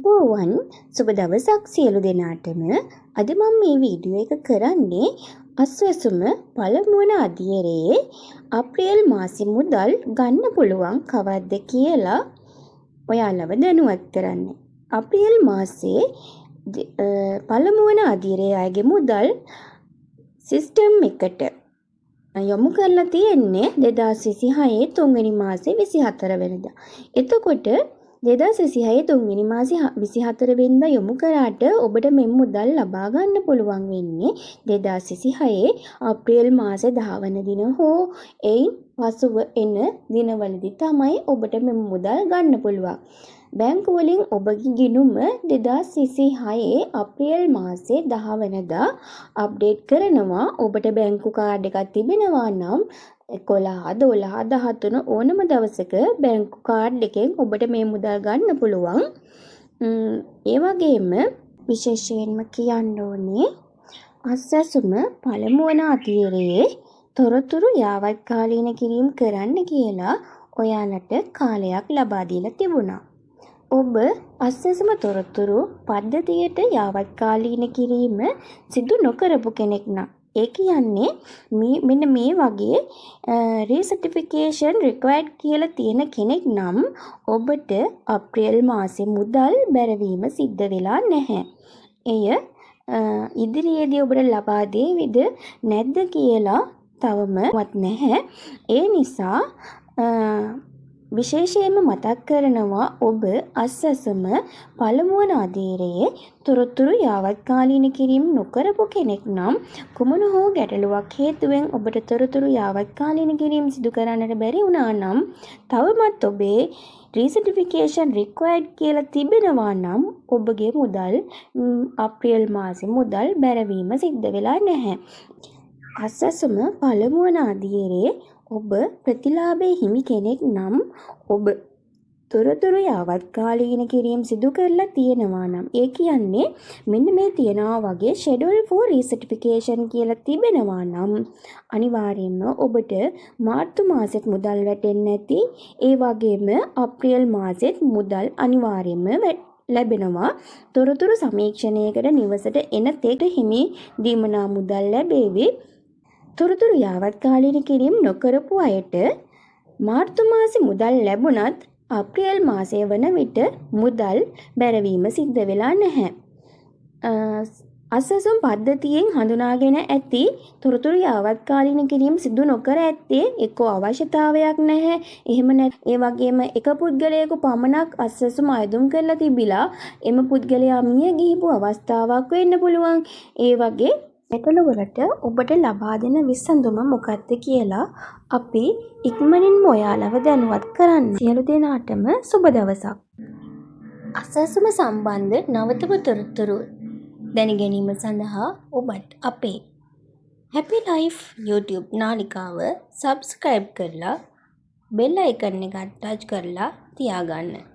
බෝවන් සුබ දවසක් සියලු දෙනාටම. අද මම මේ වීඩියෝ එක කරන්නේ අස්වැසුම පළමුවන අදියරේ අප්‍රේල් මාසෙ මුදල් ගන්න පුළුවන් කවද්ද කියලා ඔයාලව දැනුවත් කරන්න. අප්‍රේල් මාසේ පළමුවන අදියරේ අයගේ මුදල් සිස්ටම් එකට යොමු කරලා තියෙන්නේ 2026 තුන්වෙනි මාසේ 24 වෙනිදා. එතකොට 2026 තුන්වෙනි මාසේ 24 වෙනිදා යොමු කරාට ඔබට මේ මුදල් ලබා ගන්න පුළුවන් වෙන්නේ 2026 අප්‍රේල් මාසේ 10 වෙනි දින හෝ එයින් පසුව එන දිනවලදී තමයි ඔබට මේ මුදල් ගන්න පුළුවන්. බැංකු වලින් ඔබගේ ගිණුම 2026 අප්‍රේල් මාසේ 10 වෙනිදා අප්ඩේට් කරනවා. ඔබට බැංකු කාඩ් එකක් තිබෙනවා නම් 11 12 13 ඕනම දවසක බැංකු කාඩ් එකෙන් ඔබට මේ මුදල් ගන්න පුළුවන්. ඒ වගේම විශේෂයෙන්ම කියන්න ඕනේ අස්වැසුම පළමුවන අදියරේ තොරතුරු යාවත් කාලීන කිරීම කරන්න කියලා ඔයාලට කාලයක් ලබා දීලා තිබුණා. ඔබ අස්වැසුම තොරතුරු පද්ධතියට යාවත් කාලීන කිරීම සිදු නොකරපු කෙනෙක් නම් ඒ කියන්නේ මෙන්න මේ වගේ රීසර්ටිෆිකේෂන් රික්වයර්ඩ් කියලා තියෙන කෙනෙක් නම් ඔබට අප්‍රේල් මාසේ මුදල් බැරවීම සිද්ධ වෙලා නැහැ. එය ඉදිරියේදී ඔබට ලබා දෙවිද නැද්ද කියලා තවමවත් නැහැ. ඒ නිසා විශේෂයෙන්ම මතක් කරනවා ඔබ අස්වැසුම පළමුවන අදියරේ තොරතුරු යාවත් කාලීන කිරීම නොකරපු කෙනෙක් නම් කුමන හෝ ගැටලුවක් හේතුවෙන් ඔබට තොරතුරු යාවත් කාලීන කිරීම සිදු කරන්නට බැරි වුණා නම් තවමත් ඔබේ රීසර්ටිෆිකේෂන් රික්වයර්ඩ් කියලා තිබෙනවා නම් ඔබගේ මුදල් අප්‍රේල් මාසේ මුදල් බැරවීම සිද්ධ වෙලා නැහැ. අස්වැසුම පළමුවන අදියරේ ඔබ ප්‍රතිලාභයේ හිමි කෙනෙක් නම් ඔබ තොරතුරු යාවත් කාලීන කිරීම සිදු කරලා තියෙනවා නම් ඒ කියන්නේ මෙන්න මේ තියනවා වගේ schedule for recertification කියලා තිබෙනවා නම් අනිවාර්යයෙන්ම ඔබට මාර්තු මාසෙත් මුදල් වැටෙන්නේ නැති ඒ වගේම අප්‍රේල් මාසෙත් මුදල් අනිවාර්යයෙන්ම ලැබෙනවා. තොරතුරු සමීක්ෂණයකට නිවසට එන තෙක් හිමි දීමනා මුදල් ලැබේවි. තොරතුරු යාවත් කාලීන කිරීම නොකරපු අයට මාර්තු මාසේ මුදල් ලැබුණත් අප්‍රේල් මාසය වන විට මුදල් බැරවීම සිද්ධ වෙලා නැහැ. අස්වැසුම් පද්ධතියෙන් හඳුනාගෙන ඇති තොරතුරු යාවත් කාලීන කිරීම සිදු නොකර ඇත්තේ එක්කෝ අවශ්‍යතාවයක් නැහැ. එහෙම නැත්නම් ඒ වගේම එක පුද්ගලයෙකු පමණක් අස්වැසුම අයදුම් කරලා තිබිලා එම පුද්ගලයා මිය ගිහිපු අවස්ථාවක් වෙන්න පුළුවන්. ඒ වගේ ගැටලුවලට ඔබට ලබා දෙන විසඳුම මොකක්ද කියලා අපි ඉක්මනින්ම ඔයාලව දැනුවත් කරන්න. සියලු දෙනාටම සුබ දවසක්. අස්වැසුම සම්බන්ධ නවතම තොරතුරු දැන ගැනීම සඳහා ඔබත් අපේ Happy Life YouTube නාලිකාව subscribe කරලා bell icon එක touch කරලා තියාගන්න.